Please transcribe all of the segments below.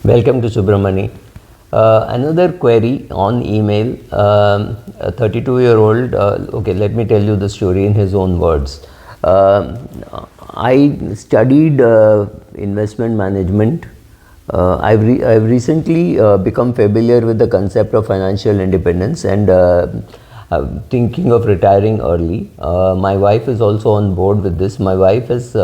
Welcome to Subramani. Another query on email. A 32-year-old, okay, let me tell you the story in his own words. I studied investment management. I've recently become familiar with the concept of financial independence and thinking of retiring early. My wife is also on board with this. My wife has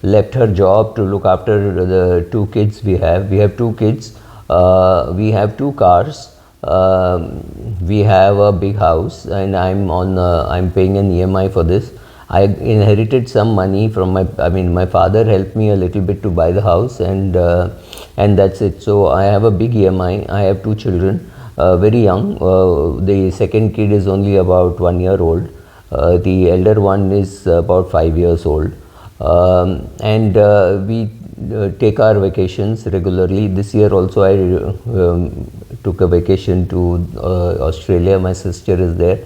left her job to look after the two kids we have. We have two kids. We have two cars. We have a big house, and I'm paying an EMI for this. I inherited some money from my father helped me a little bit to buy the house, and that's it. So I have a big EMI. I have two children, very young. The second kid is only about 1 year old. The elder one is about 5 years old. And we take our vacations regularly. This year also I took a vacation to Australia. My sister is there.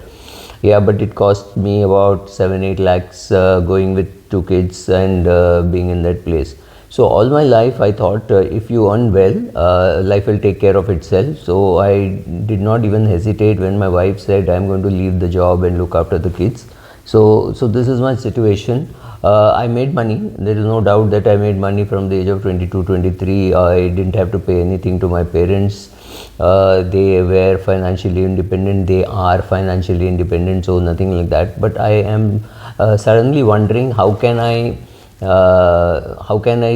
Yeah, but it cost me about 7-8 lakhs going with two kids and being in that place. So all my life I thought if you earn well, life will take care of itself. So I did not even hesitate when my wife said I'm going to leave the job and look after the kids. So this is my situation. I made money. There is no doubt that I made money from the age of 22, 23. I didn't have to pay anything to my parents. They were financially independent. They are financially independent, so nothing like that. But I am suddenly wondering how can I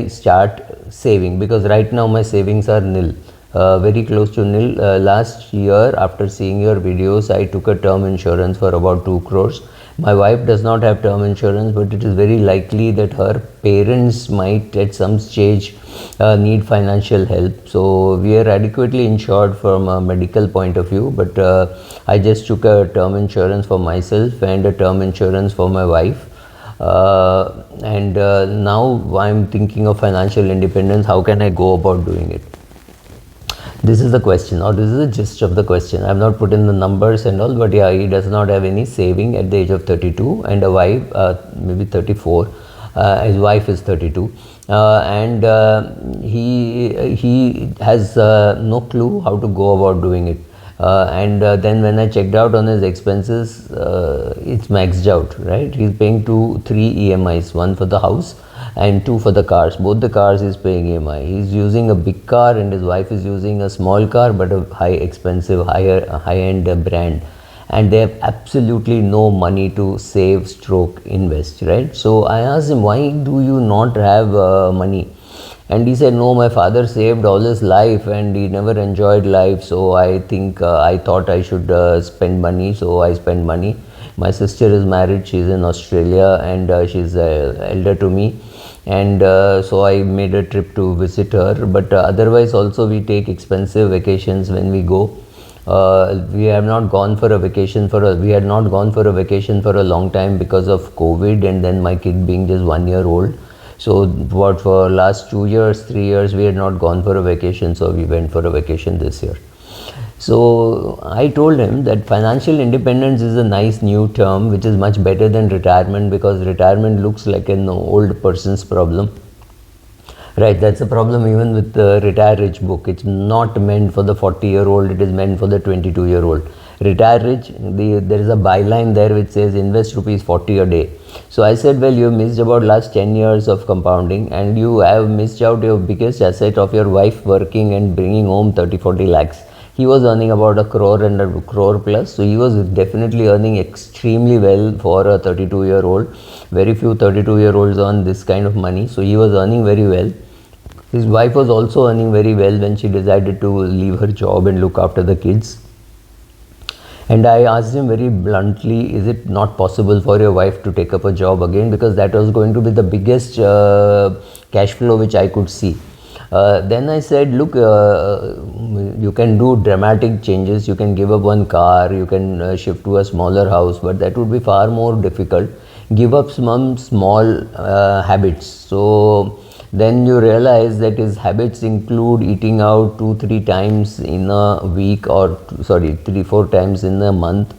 start saving, because right now my savings are nil, very close to nil. Last year, after seeing your videos, I took a term insurance for about 2 crores. My wife does not have term insurance, but it is very likely that her parents might at some stage need financial help. So we are adequately insured from a medical point of view, but I just took a term insurance for myself and a term insurance for my wife. And now I'm thinking of financial independence. How can I go about doing it? This is the question, or this is the gist of the question. I have not put in the numbers and all, but yeah, he does not have any saving at the age of 32, and a wife, maybe 34. His wife is 32, and he has no clue how to go about doing it. And then when I checked out on his expenses, it's maxed out, right? He's paying 3 EMIs, one for the house and 2 for the cars. Both the cars he's paying EMI. He's using a big car and his wife is using a small car, but a high-end brand. And they have absolutely no money to save stroke invest, right? So I asked him, why do you not have money? And he said, no, my father saved all his life and he never enjoyed life. So I think I thought I should spend money. So I spend money. My sister is married. She's in Australia and she's elder to me. And so I made a trip to visit her. But otherwise also we take expensive vacations when we go. We have not gone for a vacation we had not gone for a vacation for a long time because of COVID, and then my kid being just 1 year old. So what, for last 2 years, 3 years, we had not gone for a vacation. So we went for a vacation this year. So I told him that financial independence is a nice new term, which is much better than retirement, because retirement looks like an old person's problem. Right, that's a problem even with the Retire Rich book. It's not meant for the 40-year-old, it is meant for the 22-year-old. Retire Rich, there is a byline there which says invest rupees 40 a day. So I said, well, you missed about last 10 years of compounding, and you have missed out your biggest asset of your wife working and bringing home 30-40 lakhs. He was earning about 1 crore and 1 crore plus, so he was definitely earning extremely well for a 32-year-old. Very few 32-year-olds earn this kind of money, so he was earning very well. His wife was also earning very well when she decided to leave her job and look after the kids. And I asked him very bluntly, is it not possible for your wife to take up a job again? Because that was going to be the biggest cash flow which I could see. Then I said, look, you can do dramatic changes. You can give up one car, you can shift to a smaller house, but that would be far more difficult. Give up some small habits. So then you realize that his habits include eating out 2-3 times in a week, or 3-4 times in a month.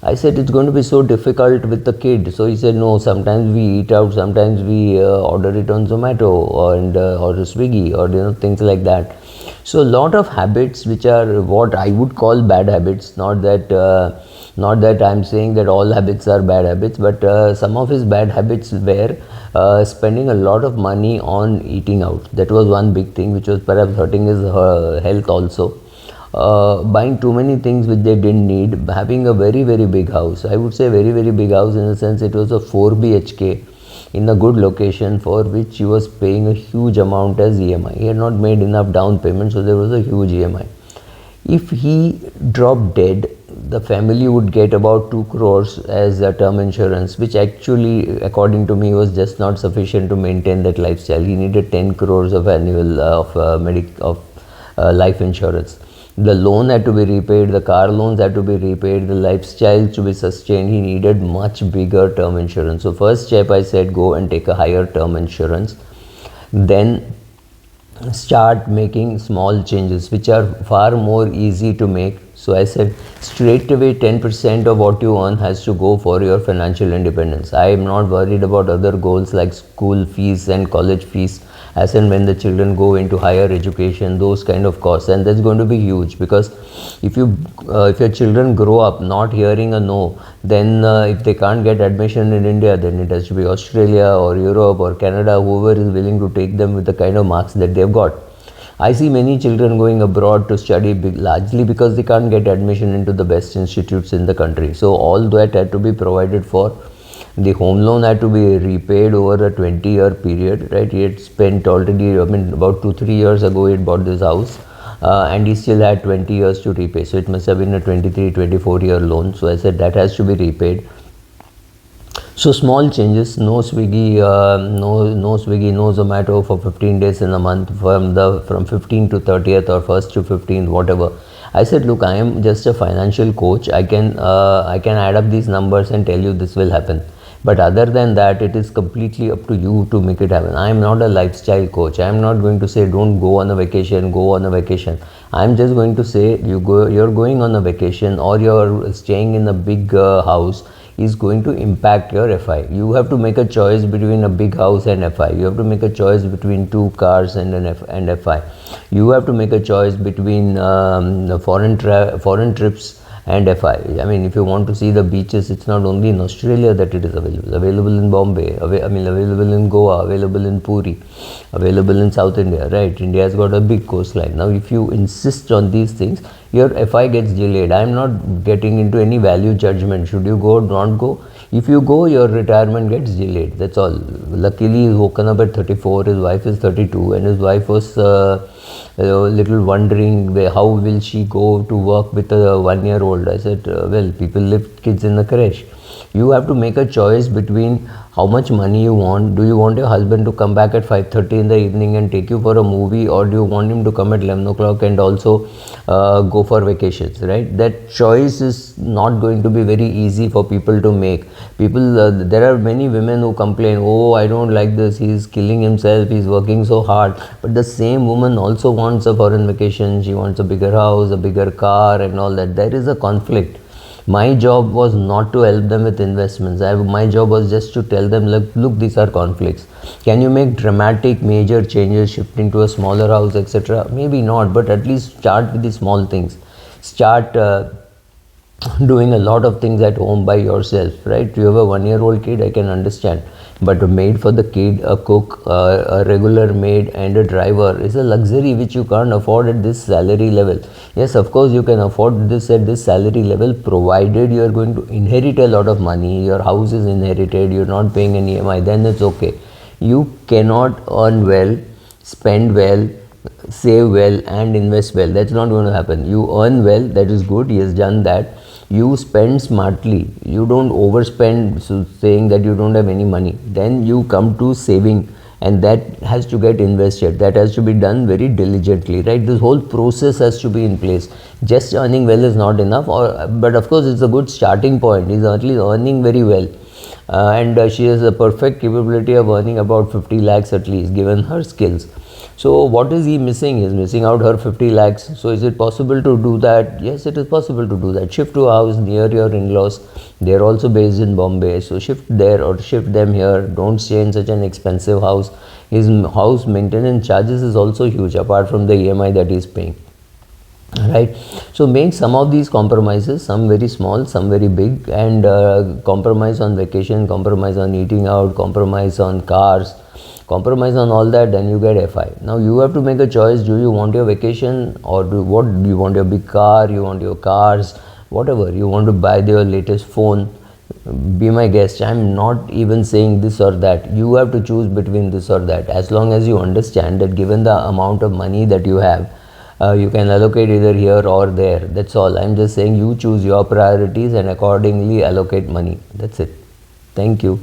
I said, it's going to be so difficult with the kid. So he said, no, sometimes we eat out, sometimes we order it on Zomato or Swiggy, or things like that. So a lot of habits which are what I would call bad habits, not that I'm saying that all habits are bad habits, but some of his bad habits were spending a lot of money on eating out. That was one big thing which was perhaps hurting his health also. Buying too many things which they didn't need, having a very very big house. I would say very very big house in the sense it was a 4 BHK in a good location for which he was paying a huge amount as EMI. He had not made enough down payment, so there was a huge EMI. If he dropped dead, the family would get about 2 crores as a term insurance, which actually, according to me, was just not sufficient to maintain that lifestyle. He needed 10 crores of annual life insurance. The loan had to be repaid, the car loans had to be repaid, the lifestyle to be sustained. He needed much bigger term insurance. So first step I said, go and take a higher term insurance. Then start making small changes which are far more easy to make. So I said straight away 10% of what you earn has to go for your financial independence. I am not worried about other goals like school fees and college fees as and when the children go into higher education, those kind of costs, and that's going to be huge, because if your children grow up not hearing a no, then if they can't get admission in India, then it has to be Australia or Europe or Canada, whoever is willing to take them with the kind of marks that they've got. I see many children going abroad to study largely because they can't get admission into the best institutes in the country. So all that had to be provided for. The home loan had to be repaid over a 20-year period, right? He had spent already, about 2-3 years ago he had bought this house, and he still had 20 years to repay. So it must have been a 23-24-year loan. So I said that has to be repaid. So small changes, no Swiggy, no Swiggy, no Zomato for 15 days in a month, from 15th to 30th or 1st to 15th, whatever. I said, look, I am just a financial coach. I can add up these numbers and tell you this will happen. But other than that, it is completely up to you to make it happen. I am not a lifestyle coach. I am not going to say don't go on a vacation, go on a vacation. I am just going to say you're going on a vacation or you're staying in a big house is going to impact your FI. You have to make a choice between a big house and FI. You have to make a choice between 2 cars and FI. You have to make a choice between foreign trips and FI. I mean, if you want to see the beaches, it's not only in Australia that it is available in Bombay, available in Goa, available in Puri, available in South India, right? India has got a big coastline. Now, if you insist on these things, your FI gets delayed. I am not getting into any value judgment. Should you go or not go? If you go, your retirement gets delayed. That's all. Luckily, he's woken up at 34. His wife is 32, and his wife was a little wondering how will she go to work with a 1-year-old. I said, well, people leave kids in the creche. You have to make a choice between how much money you want. Do you want your husband to come back at 5:30 in the evening and take you for a movie, or do you want him to come at 11 o'clock and also go for vacations, right? That choice is not going to be very easy for people to make. There are many women who complain, oh, I don't like this, he's killing himself, he's working so hard. But the same woman also wants a foreign vacation, she wants a bigger house, a bigger car and all that. There is a conflict. My job was not to help them with investments. My job was just to tell them, look, these are conflicts. Can you make dramatic major changes, shifting to a smaller house, etc.? Maybe not, but at least start with the small things. Start doing a lot of things at home by yourself, right? You have a 1-year-old kid, I can understand. But a maid for the kid, a cook, a regular maid and a driver is a luxury which you can't afford at this salary level. Yes, of course you can afford this at this salary level, provided you are going to inherit a lot of money, your house is inherited, you're not paying an EMI, then it's okay. You cannot earn well, spend well, save well and invest well. That's not going to happen. You earn well, that is good, he has done that. You spend smartly, you don't overspend, so saying that you don't have any money. Then you come to saving, and that has to get invested. That has to be done very diligently, right? This whole process has to be in place. Just earning well is not enough, but of course it's a good starting point. He's at least earning very well. And she has a perfect capability of earning about 50 lakhs at least, given her skills. So what is he missing? He's missing out her 50 lakhs. So is it possible to do that? Yes, it is possible to do that. Shift to a house near your in-laws. They're also based in Bombay. So shift there or shift them here. Don't stay in such an expensive house. His house maintenance charges is also huge apart from the EMI that he's paying. Right. So make some of these compromises, some very small, some very big, and compromise on vacation, compromise on eating out, compromise on cars, compromise on all that, then you get FI. Now you have to make a choice. Do you want your vacation, or what do you want? Your big car, you want your cars, whatever you want to buy, your latest phone. Be my guest. I'm not even saying this or that. You have to choose between this or that. As long as you understand that given the amount of money that you have, you can allocate either here or there. That's all. I'm just saying you choose your priorities and accordingly allocate money. That's it. Thank you.